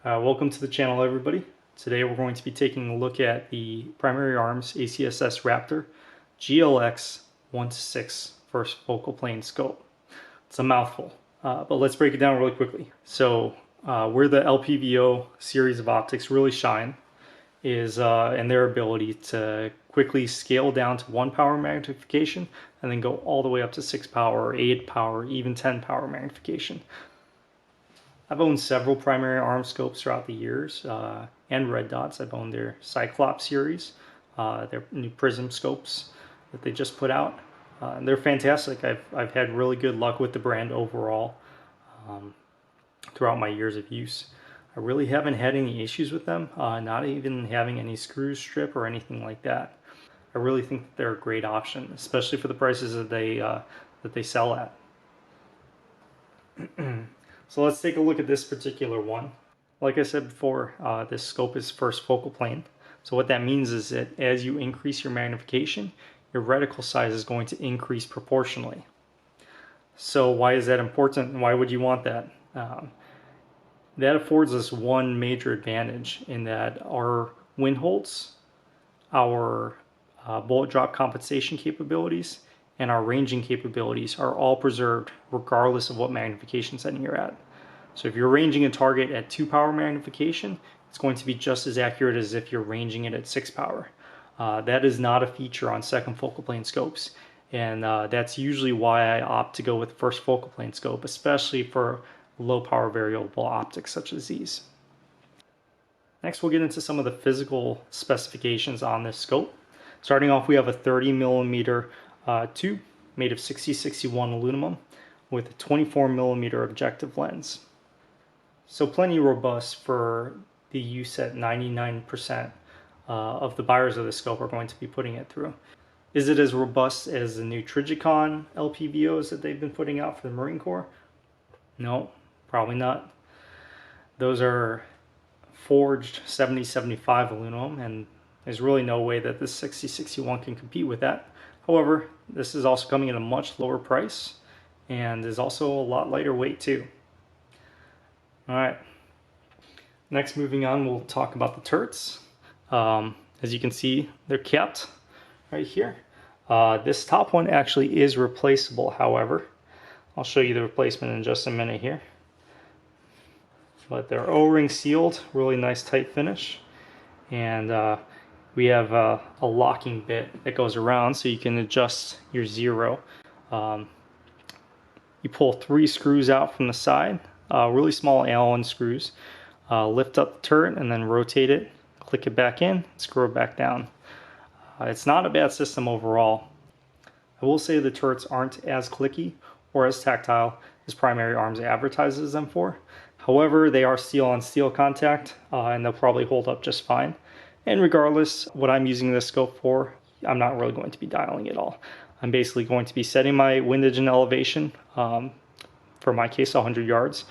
Welcome to the channel, everybody. Today we're going to be taking a look at the Primary Arms ACSS Raptor GLX 1:6 first focal plane scope. It's a mouthful, but let's break it down really quickly. So where the LPVO series of optics really shine is in their ability to quickly scale down to 1 power magnification and then go all the way up to 6 power, 8 power, even 10 power magnification. I've owned several primary arm scopes throughout the years, and red dots. I've owned their Cyclops series, their new prism scopes that they just put out. They're fantastic. I've had really good luck with the brand overall throughout my years of use. I really haven't had any issues with them, not even having any screws strip or anything like that. I really think that they're a great option, especially for the prices that they sell at. So let's take a look at this particular one. Like I said before, this scope is first focal plane. So what that means is that as you increase your magnification, your reticle size is going to increase proportionally. So why is that important and why would you want that? That affords us one major advantage in that our wind holds, our bullet drop compensation capabilities, and our ranging capabilities are all preserved regardless of what magnification setting you're at. So if you're ranging a target at 2 power magnification, it's going to be just as accurate as if you're ranging it at 6 power. That is not a feature on second focal plane scopes, and that's usually why I opt to go with first focal plane scope, especially for low power variable optics such as these. Next, we'll get into some of the physical specifications on this scope. Starting off, we have a 30mm tube made of 6061 aluminum with a 24mm objective lens. So plenty robust for the use that 99% of the buyers of the scope are going to be putting it through. Is it as robust as the new Trigicon LPVOs that they've been putting out for the Marine Corps? No, probably not. Those are forged 7075 aluminum, and there's really no way that this 6061 can compete with that. However, this is also coming at a much lower price and is also a lot lighter weight too. Alright, next moving on, we'll talk about the turrets. As you can see, they're capped right here. This top one actually is replaceable, however. I'll show you the replacement in just a minute here. But they're O-ring sealed, really nice tight finish. And we have a locking bit that goes around so you can adjust your zero. You pull 3 screws out from the side, really small Allen screws. Lift up the turret and then rotate it, click it back in, screw it back down. It's not a bad system overall. I will say the turrets aren't as clicky or as tactile as Primary Arms advertises them for. However, they are steel on steel contact, and they'll probably hold up just fine. And regardless, what I'm using this scope for, I'm not really going to be dialing it all. I'm basically going to be setting my windage and elevation, for my case 100 yards,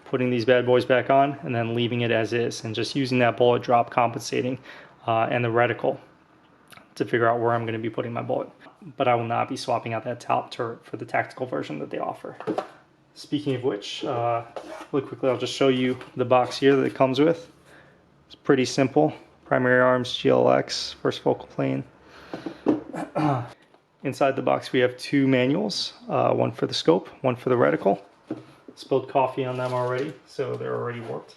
putting these bad boys back on, and then leaving it as is, and just using that bullet drop compensating and the reticle to figure out where I'm going to be putting my bullet. But I will not be swapping out that top turret for the tactical version that they offer. Speaking of which, really quickly I'll just show you the box here that it comes with. It's pretty simple. Primary Arms GLX, first focal plane. Inside the box we have 2 manuals, one for the scope, one for the reticle. Spilled coffee on them already, so they're already warped.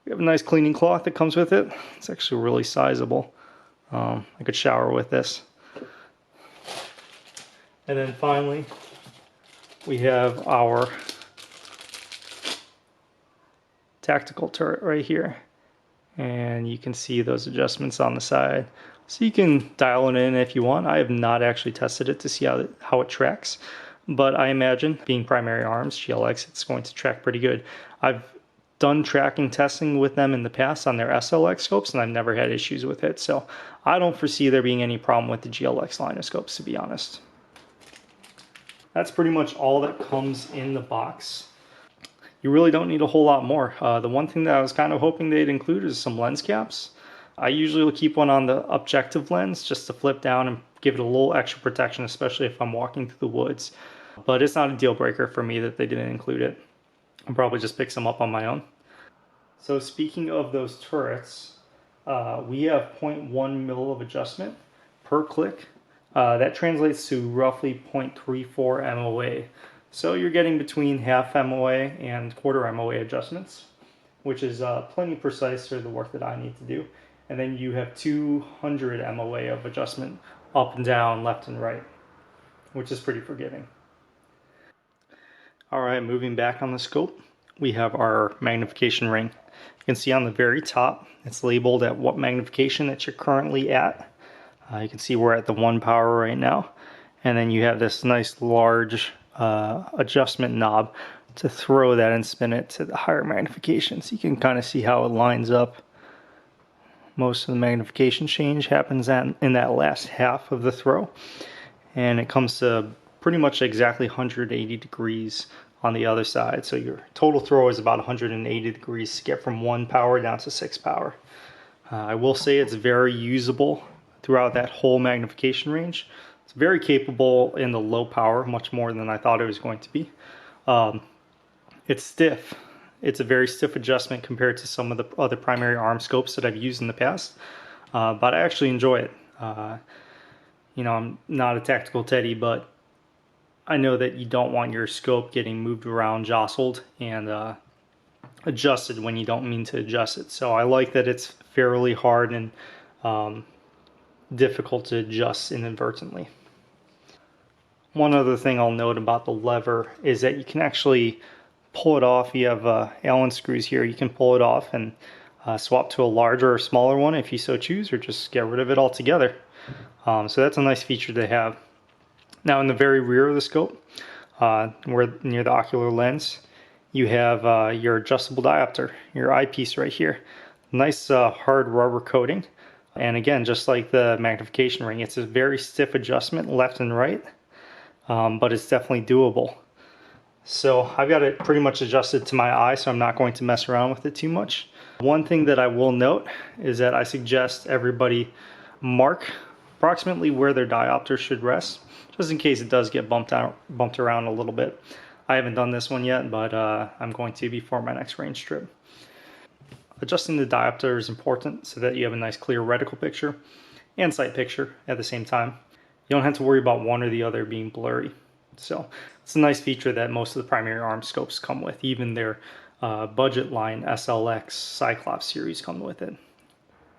We have a nice cleaning cloth that comes with it. It's actually really sizable. I could shower with this. And then finally, we have our tactical turret right here. And you can see those adjustments on the side. So you can dial it in if you want. I have not actually tested it to see how it tracks. But I imagine, being Primary Arms GLX, it's going to track pretty good. I've done tracking testing with them in the past on their SLX scopes, and I've never had issues with it. So I don't foresee there being any problem with the GLX line of scopes, to be honest. That's pretty much all that comes in the box. You really don't need a whole lot more. The one thing that I was kind of hoping they'd include is some lens caps. I usually will keep one on the objective lens just to flip down and give it a little extra protection, especially if I'm walking through the woods. But it's not a deal breaker for me that they didn't include it. I'll probably just pick some up on my own. So speaking of those turrets, we have 0.1 mil of adjustment per click. That translates to roughly 0.34 MOA. So you're getting between half MOA and quarter MOA adjustments, which is plenty precise for the work that I need to do. And then you have 200 MOA of adjustment up and down, left and right, which is pretty forgiving. All right, moving back on the scope, we have our magnification ring. You can see on the very top, it's labeled at what magnification that you're currently at. You can see we're at the 1 power right now. And then you have this nice large adjustment knob to throw that and spin it to the higher magnification. So you can kind of see how it lines up. Most of the magnification change happens in that last half of the throw. And it comes to pretty much exactly 180 degrees on the other side. So your total throw is about 180 degrees to get from 1 power down to 6 power. I will say it's very usable throughout that whole magnification range. It's very capable in the low power, much more than I thought it was going to be. It's stiff. It's a very stiff adjustment compared to some of the other primary arm scopes that I've used in the past, but I actually enjoy it. You know, I'm not a tactical teddy, but I know that you don't want your scope getting moved around, jostled, and adjusted when you don't mean to adjust it. So I like that it's fairly hard and difficult to adjust inadvertently. One other thing I'll note about the lever is that you can actually pull it off. You have Allen screws here. You can pull it off and swap to a larger or smaller one if you so choose, or just get rid of it altogether. So that's a nice feature to have. Now in the very rear of the scope, where near the ocular lens, you have your adjustable diopter, your eyepiece right here. Nice hard rubber coating. And again, just like the magnification ring, it's a very stiff adjustment left and right, but it's definitely doable. So I've got it pretty much adjusted to my eye, so I'm not going to mess around with it too much. One thing that I will note is that I suggest everybody mark approximately where their diopter should rest, just in case it does get bumped around a little bit. I haven't done this one yet, but I'm going to before my next range trip. Adjusting the diopter is important so that you have a nice clear reticle picture and sight picture at the same time. You don't have to worry about one or the other being blurry. So it's a nice feature that most of the primary arm scopes come with. Even their budget line SLX Cyclops series come with it.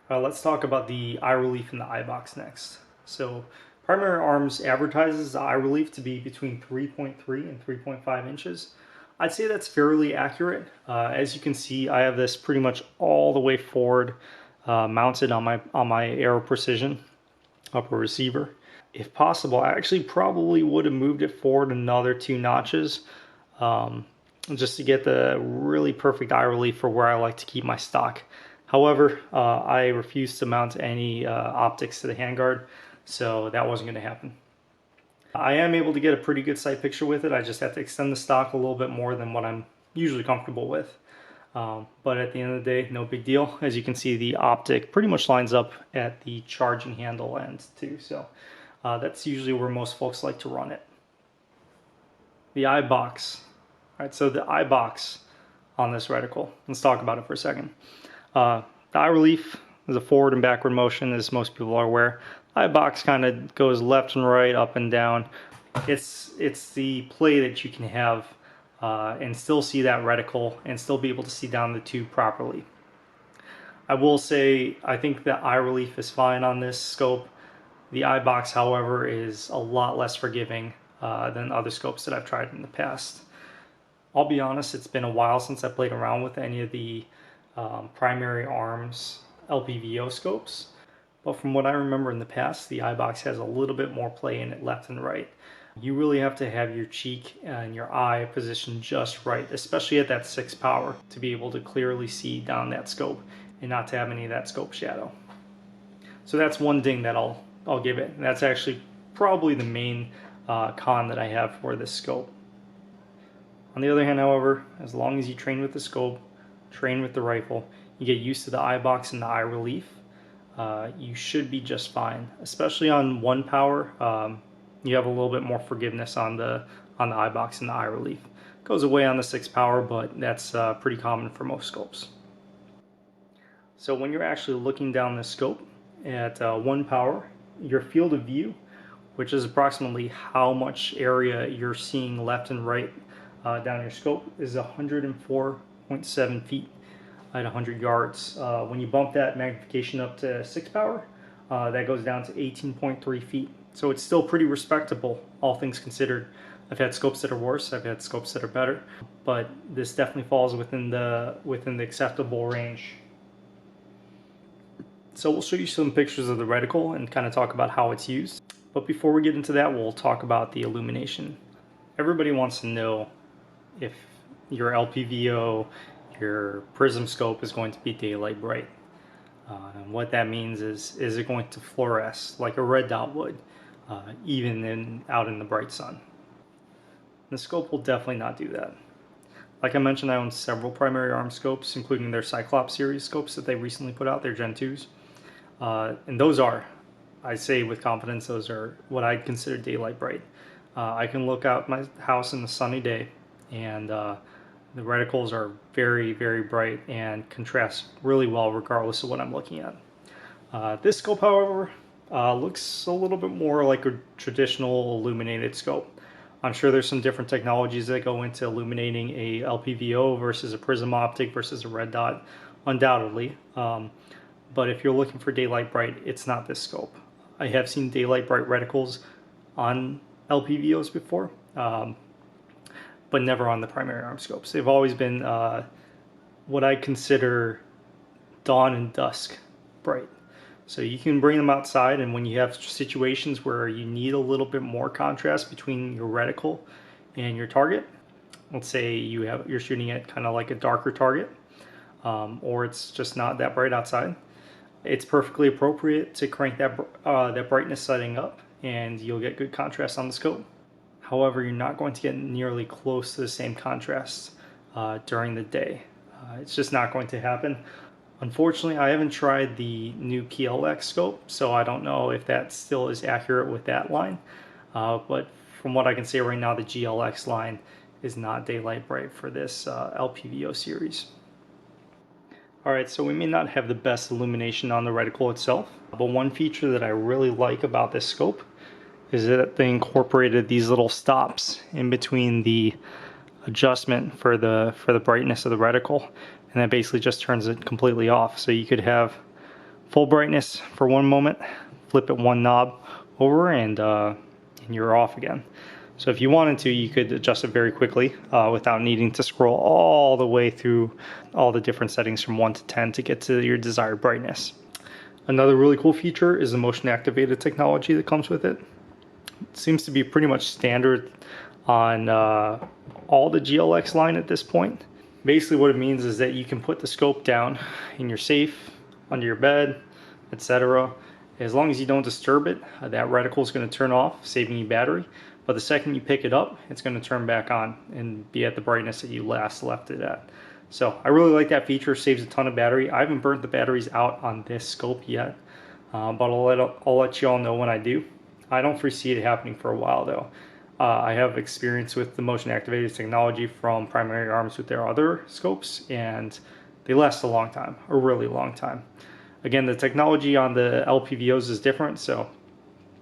Let's talk about the eye relief in the eye box next. So Primary Arms advertises the eye relief to be between 3.3 and 3.5 inches. I'd say that's fairly accurate. As you can see, I have this pretty much all the way forward, mounted on my Aero Precision upper receiver. If possible, I actually probably would have moved it forward another 2 notches, just to get the really perfect eye relief for where I like to keep my stock. However, I refuse to mount any optics to the handguard, so that wasn't going to happen. I am able to get a pretty good sight picture with it. I just have to extend the stock a little bit more than what I'm usually comfortable with. But at the end of the day, no big deal. As you can see, the optic pretty much lines up at the charging handle end too. So that's usually where most folks like to run it. The eye box. All right, so the eye box on this reticle. Let's talk about it for a second. The eye relief is a forward and backward motion, as most people are aware. Eye box kind of goes left and right, up and down. It's the play that you can have and still see that reticle and still be able to see down the tube properly. I will say I think the eye relief is fine on this scope. The eye box, however, is a lot less forgiving than other scopes that I've tried in the past. I'll be honest, it's been a while since I played around with any of the Primary Arms LPVO scopes. But from what I remember in the past, the eye box has a little bit more play in it left and right. You really have to have your cheek and your eye positioned just right, especially at that 6 power, to be able to clearly see down that scope and not to have any of that scope shadow. So that's one ding that I'll give it. And that's actually probably the main con that I have for this scope. On the other hand, however, as long as you train with the scope, train with the rifle, you get used to the eye box and the eye relief, you should be just fine. Especially on 1 power, you have a little bit more forgiveness on the eye box and the eye relief. It goes away on the 6 power, but that's pretty common for most scopes. So when you're actually looking down the scope at 1 power, your field of view, which is approximately how much area you're seeing left and right down your scope, is 104.7 feet at 100 yards. When you bump that magnification up to 6 power, that goes down to 18.3 feet. So it's still pretty respectable, all things considered. I've had scopes that are worse, I've had scopes that are better, but this definitely falls within the acceptable range. So we'll show you some pictures of the reticle and kind of talk about how it's used. But before we get into that, we'll talk about the illumination. Everybody wants to know if your LPVO, your prism scope is going to be daylight bright. And what that means is it going to fluoresce like a red dot would, even out in the bright sun? The scope will definitely not do that. Like I mentioned, I own several Primary Arms scopes, including their Cyclops series scopes that they recently put out, their Gen 2s. And those are, I say with confidence, those are what I'd consider daylight bright. I can look out my house in a sunny day, and the reticles are very, very bright and contrast really well regardless of what I'm looking at. This scope, however, looks a little bit more like a traditional illuminated scope. I'm sure there's some different technologies that go into illuminating a LPVO versus a prism optic versus a red dot, undoubtedly. But if you're looking for daylight bright, it's not this scope. I have seen daylight bright reticles on LPVOs before, but never on the Primary Arm scopes. They've always been what I consider dawn and dusk bright. So you can bring them outside, and when you have situations where you need a little bit more contrast between your reticle and your target, let's say you're shooting at kind of like a darker target, or it's just not that bright outside, it's perfectly appropriate to crank that brightness setting up, and you'll get good contrast on the scope. However, you're not going to get nearly close to the same contrast during the day. It's just not going to happen. Unfortunately, I haven't tried the new GLX scope, so I don't know if that still is accurate with that line. But from what I can say right now, the GLX line is not daylight bright for this LPVO series. Alright, so we may not have the best illumination on the reticle itself, but one feature that I really like about this scope is that they incorporated these little stops in between the adjustment for the brightness of the reticle, and that basically just turns it completely off. So you could have full brightness for one moment, flip it one knob over, and you're off again. So if you wanted to, you could adjust it very quickly without needing to scroll all the way through all the different settings from 1 to 10 to get to your desired brightness. Another really cool feature is the motion activated technology that comes with it. It seems to be pretty much standard on all the GLX line at this point. Basically what it means is that you can put the scope down in your safe, under your bed, etc. As long as you don't disturb it, that reticle is going to turn off, saving you battery. But the second you pick it up, it's going to turn back on and be at the brightness that you last left it at. So I really like that feature, saves a ton of battery. I haven't burnt the batteries out on this scope yet, but I'll let you all know when I do. I don't foresee it happening for a while though. I have experience with the motion activated technology from Primary Arms with their other scopes, and they last a long time, a really long time. Again, the technology on the LPVOs is different, so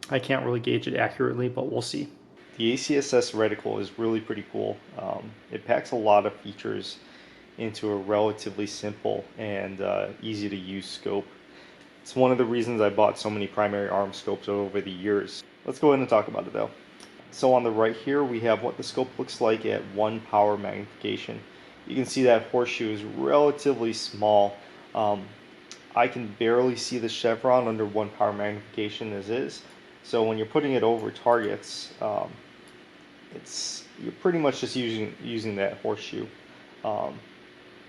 I can't really gauge it accurately, but we'll see. The ACSS reticle is really pretty cool. It packs a lot of features into a relatively simple and easy to use scope. It's one of the reasons I bought so many Primary Arms scopes over the years. Let's go ahead and talk about it though. So on the right here we have what the scope looks like at 1 power magnification. You can see that horseshoe is relatively small. I can barely see the chevron under 1 power magnification as is. So when you're putting it over targets, you're pretty much just using that horseshoe. And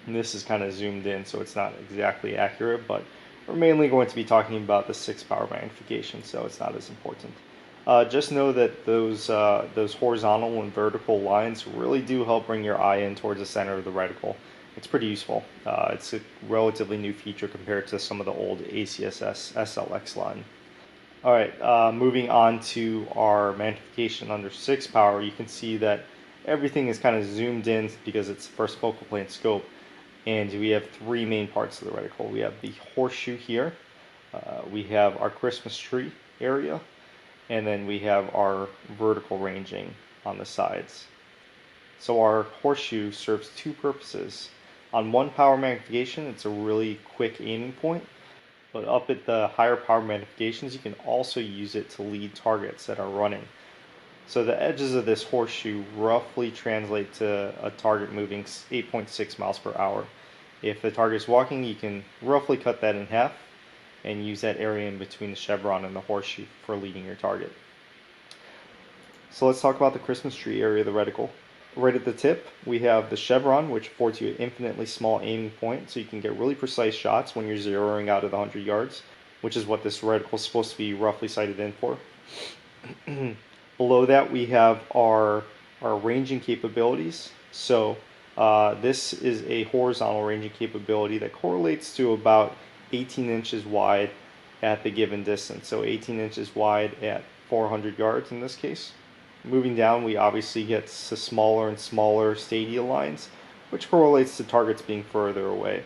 this is kind of zoomed in, so it's not exactly accurate, but we're mainly going to be talking about the 6 power magnification, so it's not as important. Just know that those horizontal and vertical lines really do help bring your eye in towards the center of the reticle. It's pretty useful. It's a relatively new feature compared to some of the old ACSS SLX line. Alright, moving on to our magnification under 6 power, you can see that everything is kind of zoomed in because it's first focal plane scope, And we have three main parts of the reticle. We have the horseshoe here, we have our Christmas tree area, and then we have our vertical ranging on the sides. So our horseshoe serves two purposes. On one power magnification, it's a really quick aiming point, but up at the higher power magnifications, you can also use it to lead targets that are running. So the edges of this horseshoe roughly translate to a target moving 8.6 miles per hour. If the target is walking, you can roughly cut that in half and use that area in between the chevron and the horseshoe for leading your target. So let's talk about the Christmas tree area of the reticle. Right at the tip, we have the chevron, which affords you an infinitely small aiming point, so you can get really precise shots when you're zeroing out at 100 yards, which is what this reticle is supposed to be roughly sighted in for. Below that, we have our ranging capabilities. So this is a horizontal ranging capability that correlates to about 18 inches wide at the given distance. So 18 inches wide at 400 yards in this case. Moving down, we obviously get to smaller and smaller stadia lines, which correlates to targets being further away.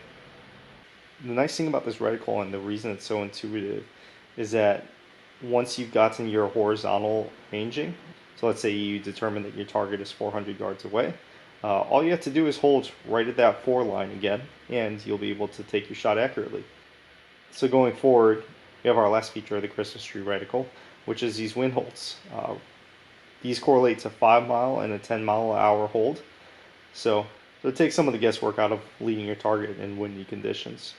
The nice thing about this reticle, and the reason it's so intuitive, is that once you've gotten your horizontal ranging, so let's say you determine that your target is 400 yards away, all you have to do is hold right at that 4 line again, and you'll be able to take your shot accurately. So going forward, we have our last feature of the Christmas tree reticle, which is these wind holds. These correlate to 5 mile and a 10 mile an hour hold. So it takes some of the guesswork out of leading your target in windy conditions.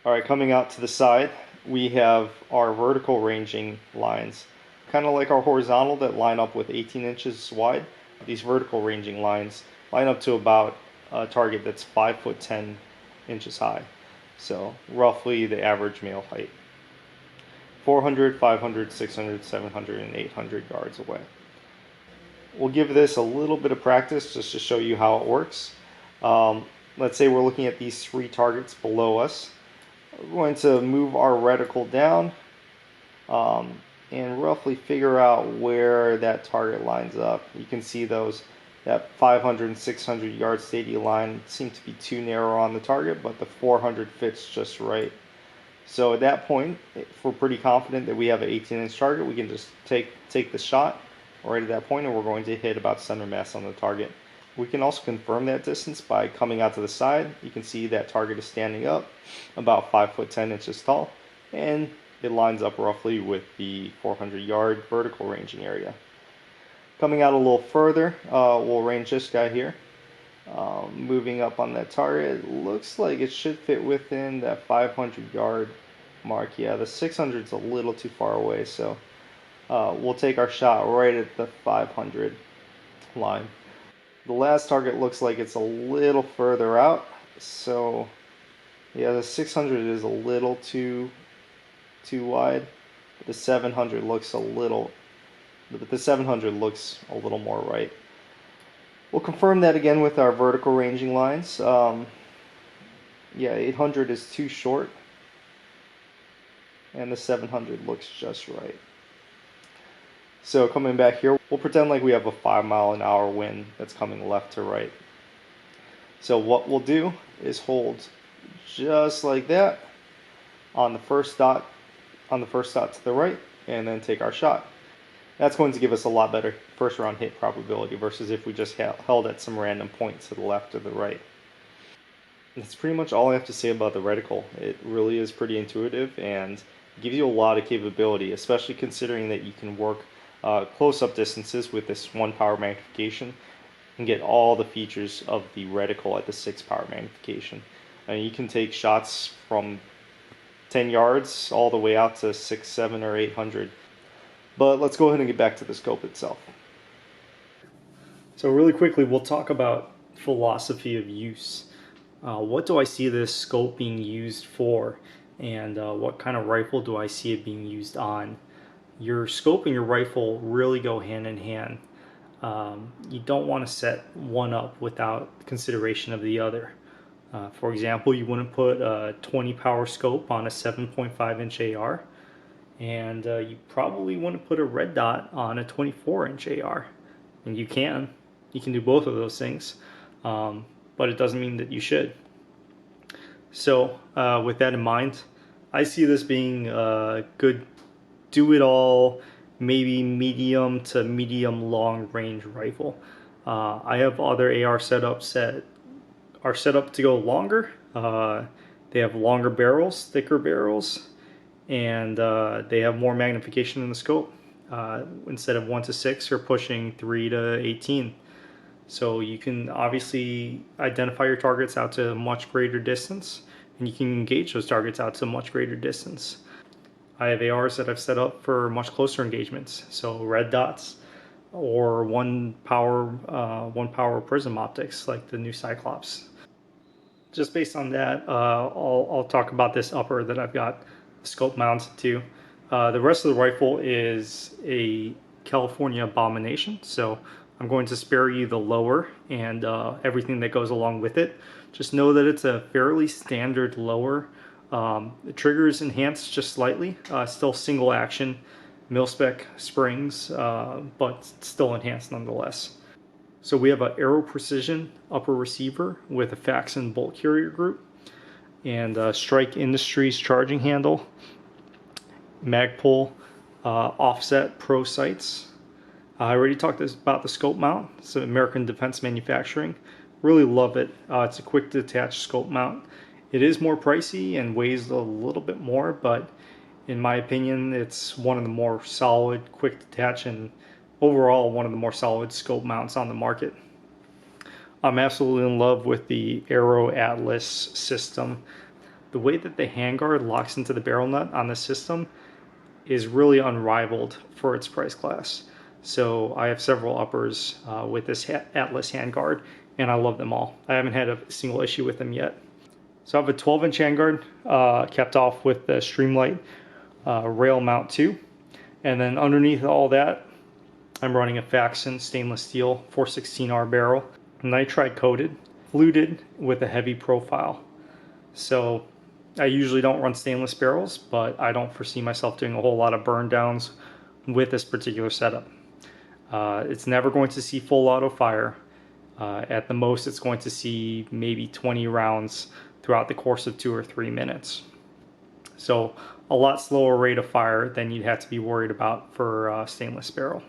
Alright, coming out to the side, we have our vertical ranging lines. Kind of like our horizontal that line up with 18 inches wide. These vertical ranging lines line up to about a target that's 5 foot 10 inches high. So roughly the average male height. 400, 500, 600, 700, and 800 yards away. We'll give this a little bit of practice just to show you how it works. Let's say we're looking at these 3 targets below us. We're going to move our reticle down and roughly figure out where that target lines up. You can see that 500 and 600 yard stadia line seem to be too narrow on the target, but the 400 fits just right. So at that point, if we're pretty confident that we have an 18-inch target, we can just take the shot right at that point, and we're going to hit about center mass on the target. We can also confirm that distance by coming out to the side. You can see that target is standing up about 5 foot 10 inches tall, and it lines up roughly with the 400 yard vertical ranging area. Coming out a little further, we'll range this guy here. Moving up on that target, looks like it should fit within that 500 yard mark. Yeah, the 600 is a little too far away, so we'll take our shot right at the 500 line. The last target looks like it's a little further out, so yeah, the 600 is a little too wide. The 700 looks a little more right. We'll confirm that again with our vertical ranging lines. Yeah, 800 is too short, and the 700 looks just right. So coming back here, we'll pretend like we have a 5 mile an hour wind that's coming left to right. So what we'll do is hold just like that on the first dot to the right, and then take our shot. That's going to give us a lot better first round hit probability versus if we just held at some random point to the left or the right. That's pretty much all I have to say about the reticle. It really is pretty intuitive and gives you a lot of capability, especially considering that you can work close-up distances with this 1 power magnification and get all the features of the reticle at the 6 power magnification. And you can take shots from 10 yards all the way out to 6, 7, or 800. But let's go ahead and get back to the scope itself. So really quickly, we'll talk about philosophy of use. What do I see this scope being used for, and what kind of rifle do I see it being used on? Your scope and your rifle really go hand in hand. You don't want to set one up without consideration of the other. For example, you wouldn't put a 20 power scope on a 7.5 inch AR, and you probably wouldn't put a red dot on a 24 inch AR. And you can do both of those things, but it doesn't mean that you should. So with that in mind, I see this being a good do-it-all, maybe medium to medium long range rifle. I have other AR setups that are set up to go longer. They have longer barrels, thicker barrels, and they have more magnification in the scope. Instead of 1:6, you're pushing 3:18. So you can obviously identify your targets out to a much greater distance, and you can engage those targets out to a much greater distance. I have ARs that I've set up for much closer engagements, so red dots or one power prism optics like the new Cyclops. Just based on that, I'll talk about this upper that I've got the scope mounted to. The rest of the rifle is a California abomination, so I'm going to spare you the lower and everything that goes along with it. Just know that it's a fairly standard lower. The trigger is enhanced just slightly, still single action, mil-spec springs, but still enhanced nonetheless. So we have an Aero Precision upper receiver with a Faxon bolt carrier group and Strike Industries charging handle, Magpul offset pro sights. I already talked about the scope mount. It's American Defense Manufacturing. Really love it. It's a quick detach scope mount. It is more pricey and weighs a little bit more, but in my opinion, it's one of the more solid, quick detach, and overall one of the more solid scope mounts on the market. I'm absolutely in love with the Aero Atlas system. The way that the handguard locks into the barrel nut on the system is really unrivaled for its price class. So I have several uppers with this Atlas handguard, and I love them all. I haven't had a single issue with them yet. So I have a 12-inch handguard capped off with the Streamlight rail mount too. And then underneath all that, I'm running a Faxon stainless steel 416R barrel, nitride coated, fluted with a heavy profile. So I usually don't run stainless barrels, but I don't foresee myself doing a whole lot of burn downs with this particular setup. It's never going to see full auto fire. At the most, it's going to see maybe 20 rounds throughout the course of 2 or 3 minutes. So a lot slower rate of fire than you'd have to be worried about for stainless barrel.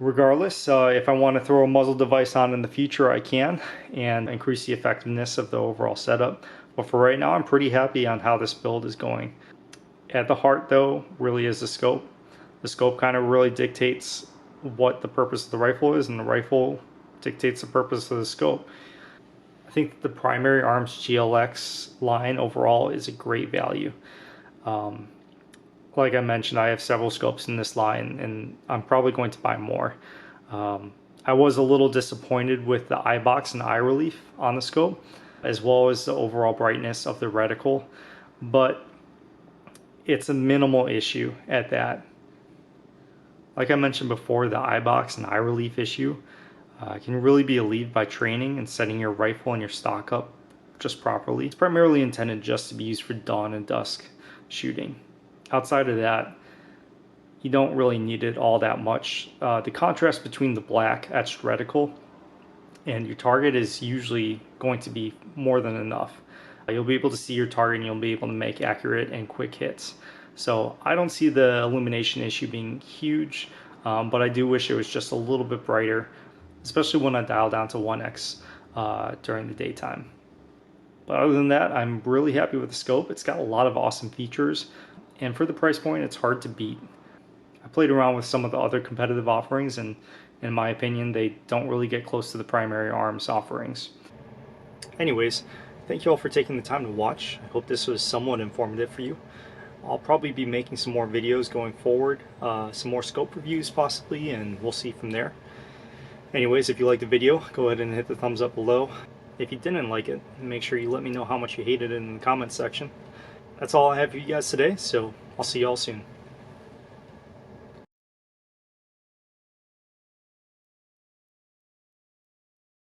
Regardless, if I want to throw a muzzle device on in the future, I can, and increase the effectiveness of the overall setup. But for right now, I'm pretty happy on how this build is going. At the heart, though, really is the scope. The scope kind of really dictates what the purpose of the rifle is, and the rifle dictates the purpose of the scope. I think the Primary Arms GLX line overall is a great value. Like I mentioned, I have several scopes in this line, and I'm probably going to buy more. I was a little disappointed with the eye box and eye relief on the scope, as well as the overall brightness of the reticle, but it's a minimal issue at that. Like I mentioned before, the eye box and eye relief issue can really be alleviated by training and setting your rifle and your stock up just properly. It's primarily intended just to be used for dawn and dusk shooting. Outside of that, you don't really need it all that much. The contrast between the black etched reticle and your target is usually going to be more than enough. You'll be able to see your target and you'll be able to make accurate and quick hits. So I don't see the illumination issue being huge, but I do wish it was just a little bit brighter, especially when I dial down to 1x during the daytime. But other than that, I'm really happy with the scope. It's got a lot of awesome features, and for the price point, it's hard to beat. I played around with some of the other competitive offerings, and in my opinion, they don't really get close to the Primary Arms offerings. Anyways, thank you all for taking the time to watch. I hope this was somewhat informative for you. I'll probably be making some more videos going forward, some more scope reviews possibly, and we'll see from there. Anyways, if you liked the video, go ahead and hit the thumbs up below. If you didn't like it, make sure you let me know how much you hated it in the comments section. That's all I have for you guys today, so I'll see you all soon.